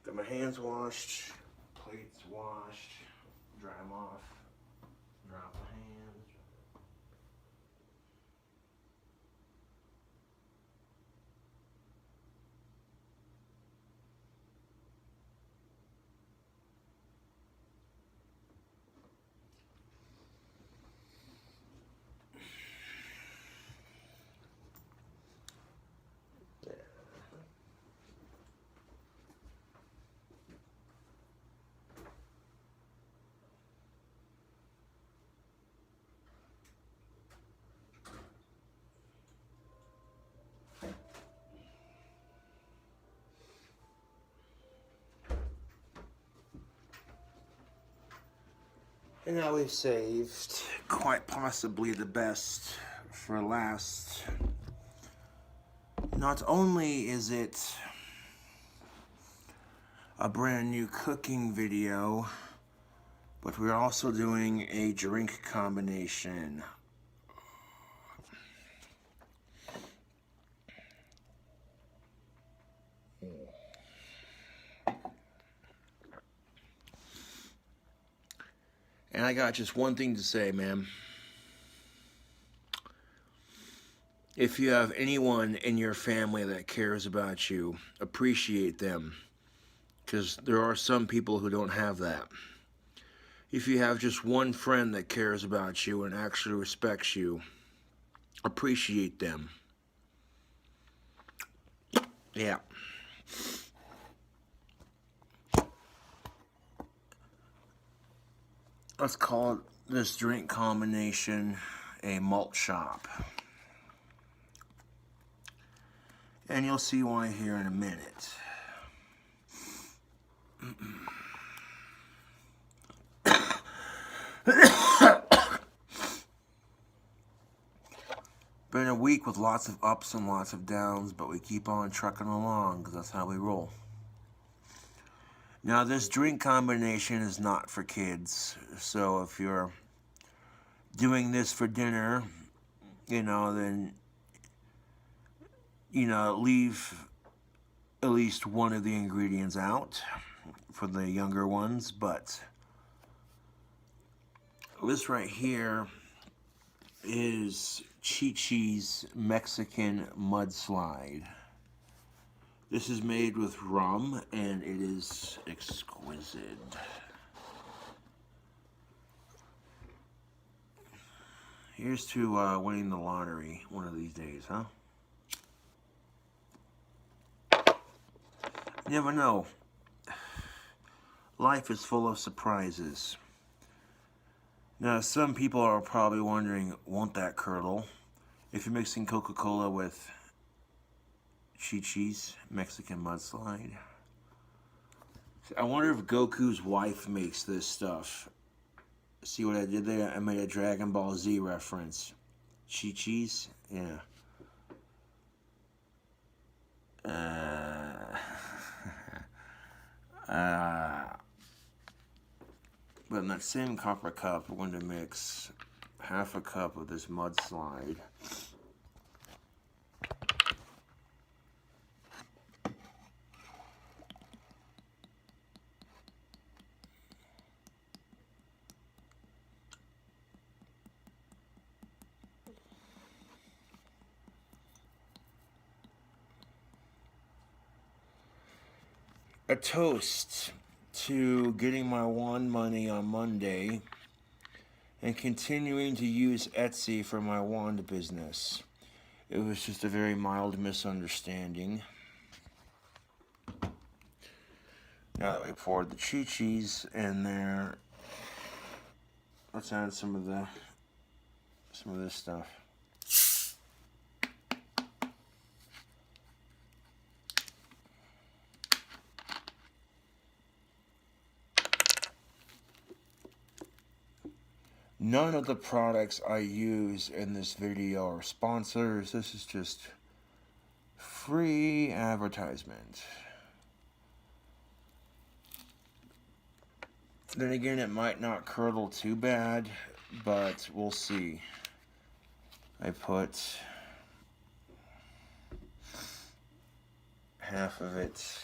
Got my hands washed, plates washed, dry them off, drop my hands. And now we've saved quite possibly the best for last. Not only is it a brand new cooking video, but we're also doing a drink combination. And I got just one thing to say, man. If you have anyone in your family that cares about you, appreciate them. Because there are some people who don't have that. If you have just one friend that cares about you and actually respects you, appreciate them. Yeah. Let's call this drink combination a malt shop. And you'll see why here in a minute. Been a week with lots of ups and lots of downs, but we keep on trucking along because that's how we roll. Now, this drink combination is not for kids, so if you're doing this for dinner, then, leave at least one of the ingredients out for the younger ones, but this right here is Chi-Chi's Mexican Mudslide. This is made with rum, and it is exquisite. Here's to winning the lottery one of these days, huh? You never know. Life is full of surprises. Now, some people are probably wondering, won't that curdle? If you're mixing Coca-Cola with Chi-Chi's Mexican Mudslide. I wonder if Goku's wife makes this stuff. See what I did there? I made a Dragon Ball Z reference. Chi-Chi's? Yeah. But in that same copper cup, we're going to mix half a cup of this Mudslide. A toast to getting my wand money on Monday and continuing to use Etsy for my wand business. It was just a very mild misunderstanding. Now that we poured the Chi-Chi's in there, let's add some of this stuff. None of the products I use in this video are sponsors. This is just free advertisement. Then again, it might not curdle too bad, but we'll see. I put half of it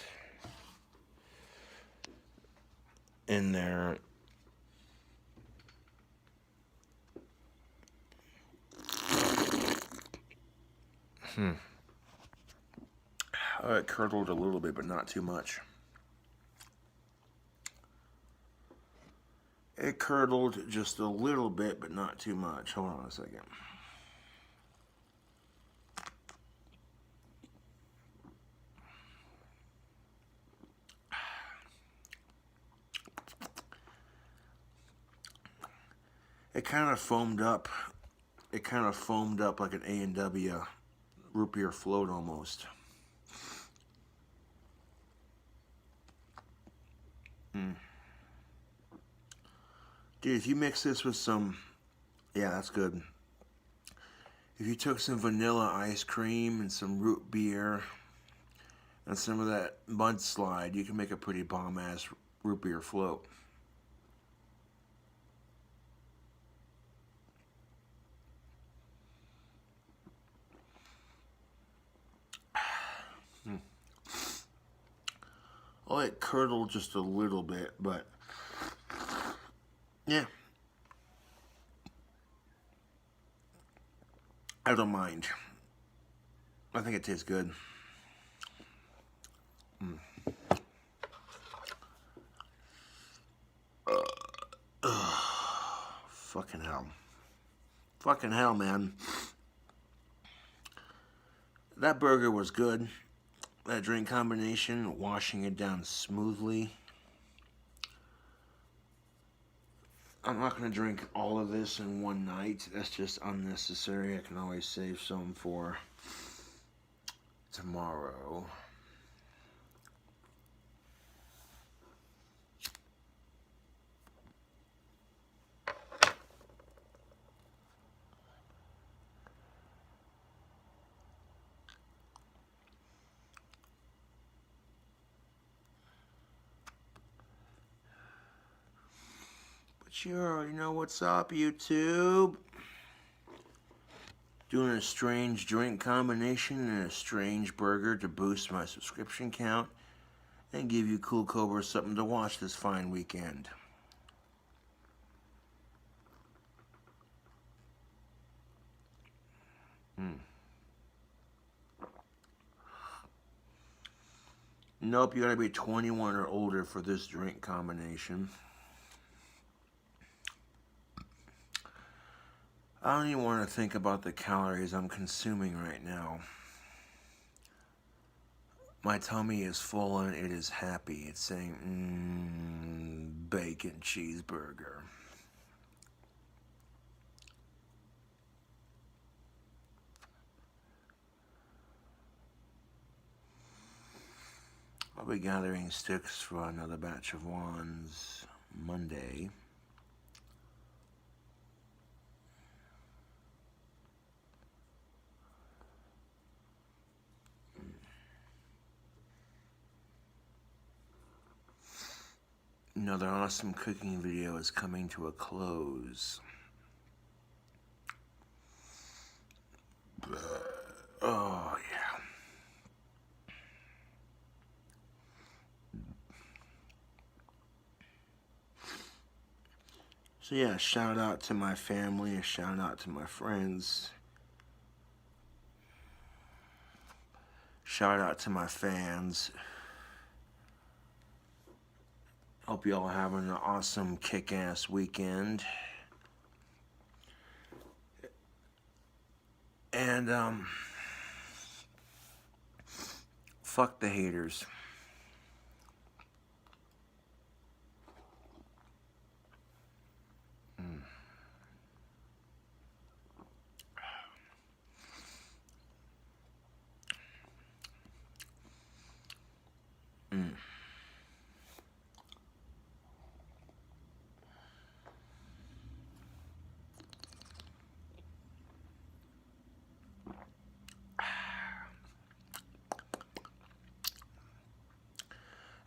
in there. It curdled a little bit, but not too much. It curdled just a little bit, but not too much. Hold on a second. It kind of foamed up. It kind of foamed up like an A&W root beer float almost. Dude, if you mix this with some, yeah, that's good. If you took some vanilla ice cream and some root beer and some of that Mudslide, you can make a pretty bomb-ass root beer float. Oh, it curdled just a little bit, but yeah. I don't mind. I think it tastes good. Fucking hell. Fucking hell, man. That burger was good. That drink combination, washing it down smoothly. I'm not going to drink all of this in one night. That's just unnecessary. I can always save some for tomorrow. But you already know what's up, YouTube. Doing a strange drink combination and a strange burger to boost my subscription count and give you Cool Cobra something to watch this fine weekend. Nope, you gotta be 21 or older for this drink combination. I don't even want to think about the calories I'm consuming right now. My tummy is full and it is happy. It's saying, bacon cheeseburger. I'll be gathering sticks for another batch of wands Monday. Another awesome cooking video is coming to a close. Oh, yeah. So yeah, shout out to my family, a shout out to my friends. Shout out to my fans. Hope you all having an awesome kick-ass weekend. And fuck the haters.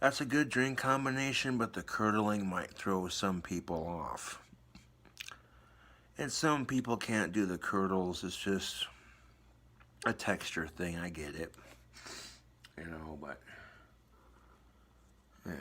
That's a good drink combination, but the curdling might throw some people off. And some people can't do the curdles. It's just a texture thing. I get it. You know, but yeah.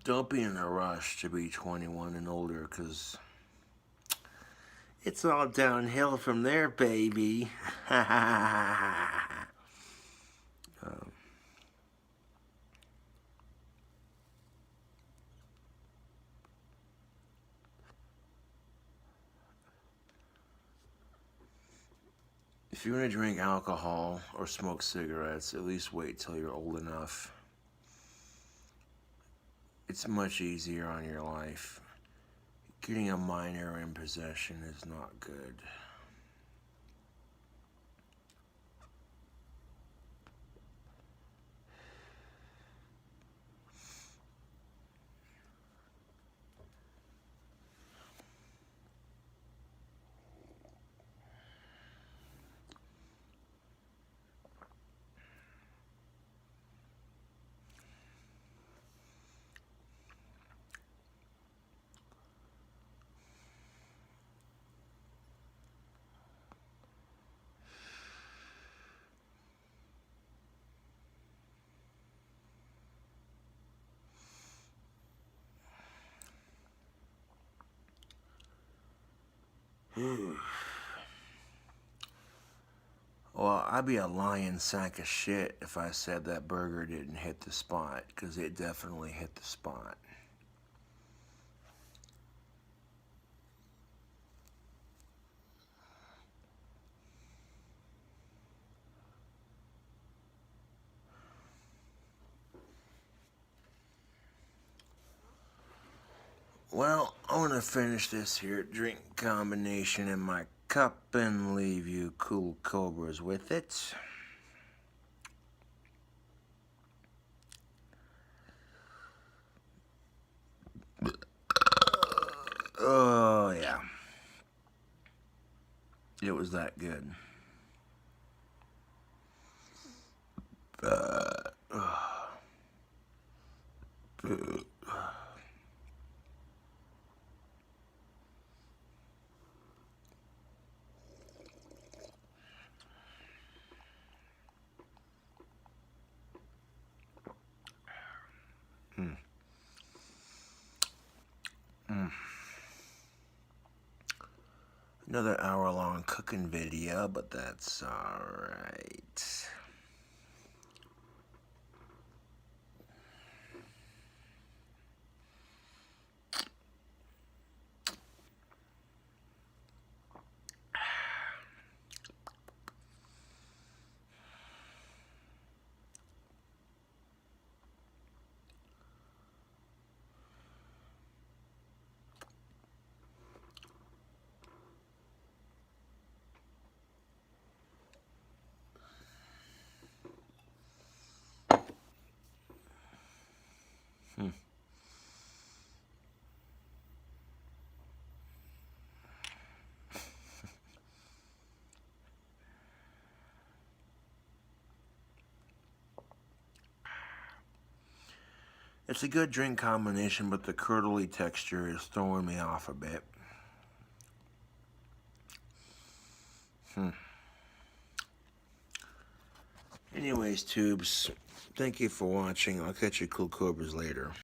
Don't be in a rush to be 21 and older, because it's all downhill from there, baby. If you're going to drink alcohol or smoke cigarettes, at least wait till you're old enough. It's much easier on your life. Getting a minor in possession is not good. Well, I'd be a lying sack of shit if I said that burger didn't hit the spot, because it definitely hit the spot. Well, I want to finish this here drink combination in my cup and leave you cool cobras with it. It was that good. Another hour-long cooking video, but that's alright. It's a good drink combination, but the curdly texture is throwing me off a bit. Anyways, tubes, thank you for watching. I'll catch you cool cobras later.